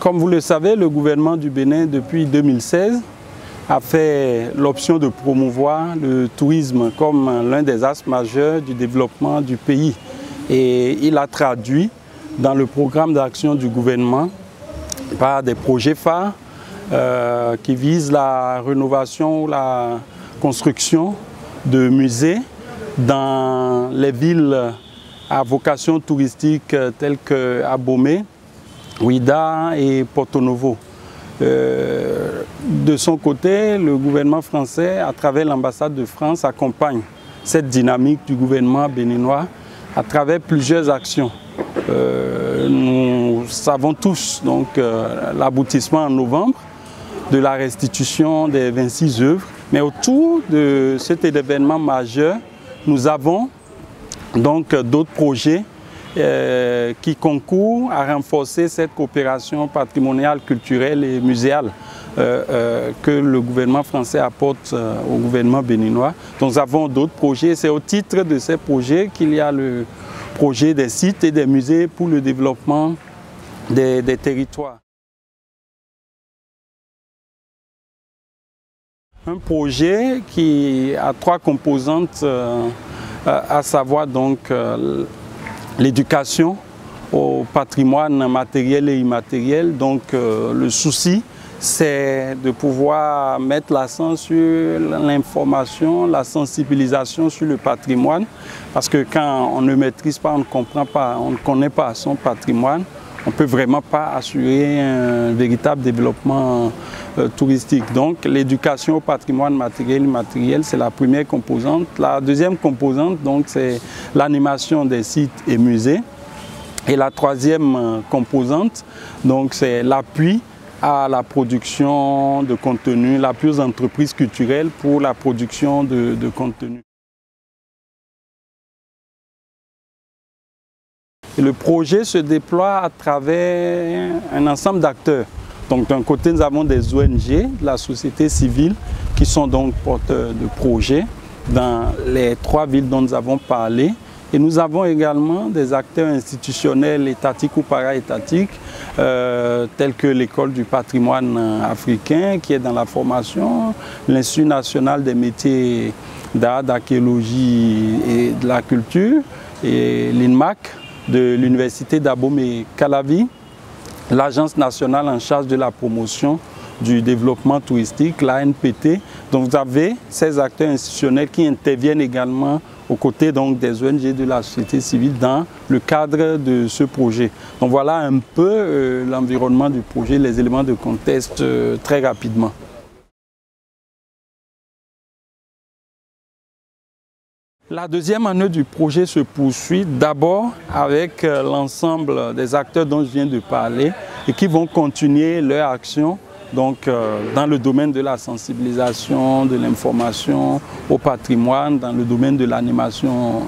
Comme vous le savez, le gouvernement du Bénin, depuis 2016, a fait l'option de promouvoir le tourisme comme l'un des axes majeurs du développement du pays. Et il a traduit dans le programme d'action du gouvernement par des projets phares qui visent la rénovation ou la construction de musées dans les villes à vocation touristique telles que Abomey, Ouidah et Porto Novo. De son côté, le gouvernement français, à travers l'ambassade de France, accompagne cette dynamique du gouvernement béninois à travers plusieurs actions. Nous savons tous l'aboutissement en novembre de la restitution des 26 œuvres, mais autour de cet événement majeur, nous avons donc d'autres projets qui concourent à renforcer cette coopération patrimoniale, culturelle et muséale que le gouvernement français apporte au gouvernement béninois. Donc nous avons d'autres projets. C'est au titre de ces projets qu'il y a le projet des sites et des musées pour le développement des territoires. Un projet qui a trois composantes, à savoir donc l'éducation au patrimoine matériel et immatériel. Donc le souci, c'est de pouvoir mettre l'accent sur l'information, la sensibilisation sur le patrimoine, parce que quand on ne maîtrise pas, on ne comprend pas, on ne connaît pas son patrimoine, on ne peut vraiment pas assurer un véritable développement touristique. Donc l'éducation au patrimoine matériel et immatériel, c'est la première composante. La deuxième composante, c'est l'animation des sites et musées. Et la troisième composante, c'est l'appui à la production de contenu, l'appui aux entreprises culturelles pour la production de contenu. Et le projet se déploie à travers un ensemble d'acteurs. Donc d'un côté, nous avons des ONG, de la société civile, qui sont donc porteurs de projets dans les trois villes dont nous avons parlé. Et nous avons également des acteurs institutionnels, étatiques ou para-étatiques, tels que l'École du patrimoine africain, qui est dans la formation, l'Institut national des métiers d'art, d'archéologie et de la culture, et l'INMAC, de l'Université d'Abomey-Calavi, l'Agence nationale en charge de la promotion du développement touristique, l'ANPT. Donc vous avez ces acteurs institutionnels qui interviennent également aux côtés des ONG de la société civile dans le cadre de ce projet. Donc voilà un peu l'environnement du projet, les éléments de contexte très rapidement. La deuxième année du projet se poursuit d'abord avec l'ensemble des acteurs dont je viens de parler et qui vont continuer leur action dans le domaine de la sensibilisation, de l'information au patrimoine, dans le domaine de l'animation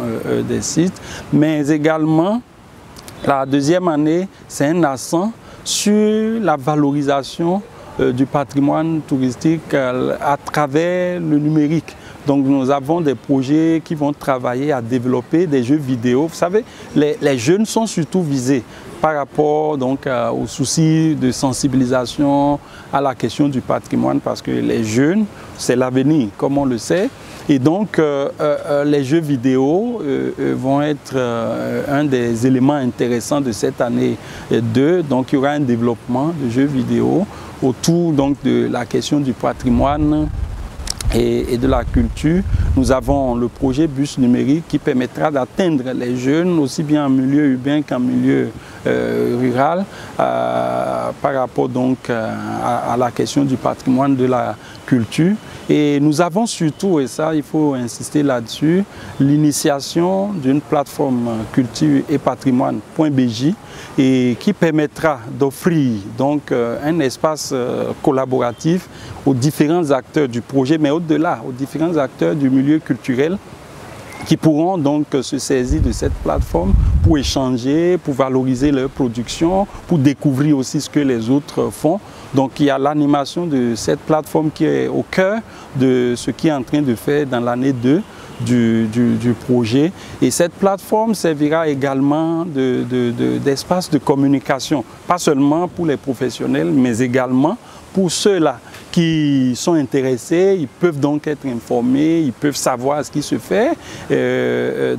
des sites. Mais également, la deuxième année, c'est un accent sur la valorisation du patrimoine touristique à travers le numérique. Donc nous avons des projets qui vont travailler à développer des jeux vidéo. Vous savez, les jeunes sont surtout visés par rapport aux soucis de sensibilisation à la question du patrimoine, parce que les jeunes, c'est l'avenir, comme on le sait. Et donc les jeux vidéo vont être un des éléments intéressants de cette année 2. Donc il y aura un développement de jeux vidéo autour de la question du patrimoine et de la culture. Nous avons le projet Bus numérique qui permettra d'atteindre les jeunes aussi bien en milieu urbain qu'en milieu rural par rapport à la question du patrimoine, de la culture. Et nous avons surtout, et ça il faut insister là-dessus, l'initiation d'une plateforme culture et patrimoine.bj et qui permettra d'offrir un espace collaboratif aux différents acteurs du projet, mais au-delà, aux différents acteurs du milieu culturel qui pourront se saisir de cette plateforme pour échanger, pour valoriser leur production, pour découvrir aussi ce que les autres font. Donc il y a l'animation de cette plateforme qui est au cœur de ce qui est en train de faire dans l'année 2. du projet. Et cette plateforme servira également d'espace de communication, pas seulement pour les professionnels, mais également pour ceux-là qui sont intéressés. Ils peuvent donc être informés, ils peuvent savoir ce qui se fait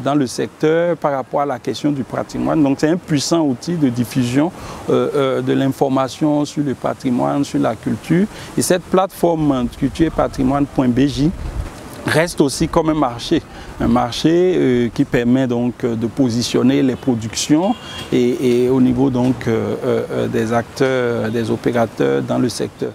dans le secteur par rapport à la question du patrimoine. Donc c'est un puissant outil de diffusion de l'information sur le patrimoine, sur la culture. Et cette plateforme culturepatrimoine.bj reste aussi comme un marché qui permet donc de positionner les productions et au niveau donc des acteurs, des opérateurs dans le secteur.